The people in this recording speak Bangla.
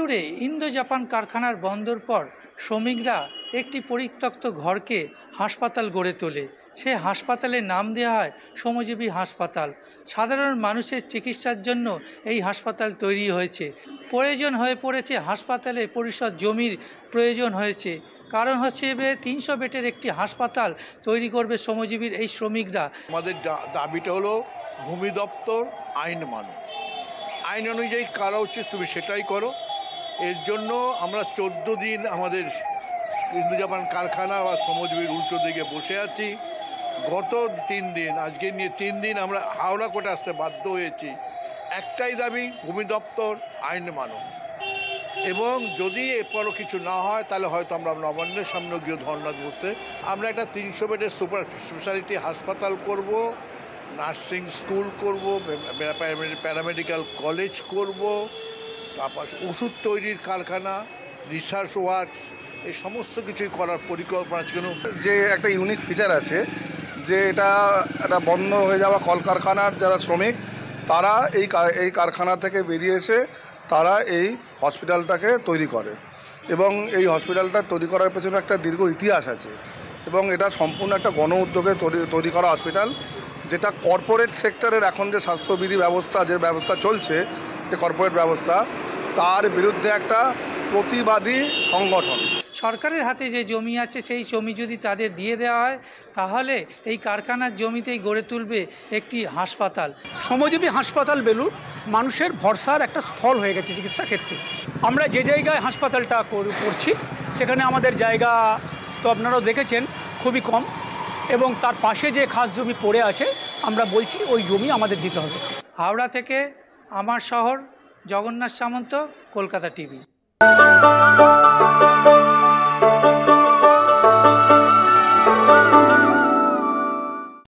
বেলুড়ে ইন্দো জাপান কারখানার বন্ধর পর শ্রমিকরা একটি পরিত্যক্ত ঘরকে হাসপাতাল গড়ে তোলে। সেই হাসপাতালের নাম দেওয়া হয় শ্রমজীবী হাসপাতাল। সাধারণ মানুষের চিকিৎসার জন্য এই হাসপাতাল তৈরি হয়েছে। প্রয়োজন হয়ে পড়েছে হাসপাতালে পরিষদ জমির প্রয়োজন হয়েছে, কারণ হচ্ছে 300 বেডের একটি হাসপাতাল তৈরি করবে শ্রমজীবীর এই শ্রমিকরা। আমাদের দাবিটা হলো ভূমি দপ্তর আইন মানো, আইন অনুযায়ী করা উচিত তুমি সেটাই করো। এর জন্য আমরা 14 দিন আমাদের ইন্দো জাপান কারখানা বা শ্রমজীবীর উল্টো দিকে বসে আছি। গত 3 দিন, আজকে নিয়ে 3 দিন আমরা হাওড়া কোর্টে আসতে বাধ্য হয়েছি। একটাই দাবি, ভূমি দপ্তর আইন মানো, এবং যদি এরপরও কিছু না হয় তাহলে হয়তো আমরা নবান্নের সামনে গিয়ে ধর্ণা বসতে। আমরা একটা 300 বেডের সুপার স্পেশালিটি হাসপাতাল করব, নার্সিং স্কুল করব, প্যারামেডিক্যাল কলেজ করব, তারপর ওষুধ তৈরির কারখানা, রিসার্চ ওয়ার্কস, এই সমস্ত কিছুই করার পরিকল্পনা আছে। যে একটা ইউনিক ফিচার আছে যে এটা একটা বন্ধ হয়ে যাওয়া কলকারখানার যারা শ্রমিক তারা এই কারখানা থেকে বেরিয়ে এসে তারা এই হসপিটালটাকে তৈরি করে, এবং এই হসপিটালটা তৈরি করার পেছনে একটা দীর্ঘ ইতিহাস আছে, এবং এটা সম্পূর্ণ একটা গণ উদ্যোগে তৈরি করা হসপিটাল, যেটা কর্পোরেট সেক্টরের এখন যে স্বাস্থ্যবিধি ব্যবস্থা চলছে, যে কর্পোরেট ব্যবস্থা, তার বিরুদ্ধে একটা প্রতিবাদী সংগঠন। সরকারের হাতে যে জমি আছে সেই জমি যদি তাদের দিয়ে দেওয়া হয় তাহলে এই কারখানার জমিতেই গড়ে তুলবে একটি হাসপাতাল। শ্রমজীবী হাসপাতাল বেলুড় মানুষের ভরসার একটা স্থল হয়ে গেছে চিকিৎসা ক্ষেত্রে। আমরা যে জায়গায় হাসপাতালটা করছি সেখানে আমাদের জায়গা তো আপনারাও দেখেছেন খুবই কম, এবং তার পাশে যে খাস জমি পড়ে আছে আমরা বলছি ওই জমি আমাদের দিতে হবে। হাওড়া থেকে আমার শহর, জগন্নাথ সামন্ত, কলকাতা টিভি।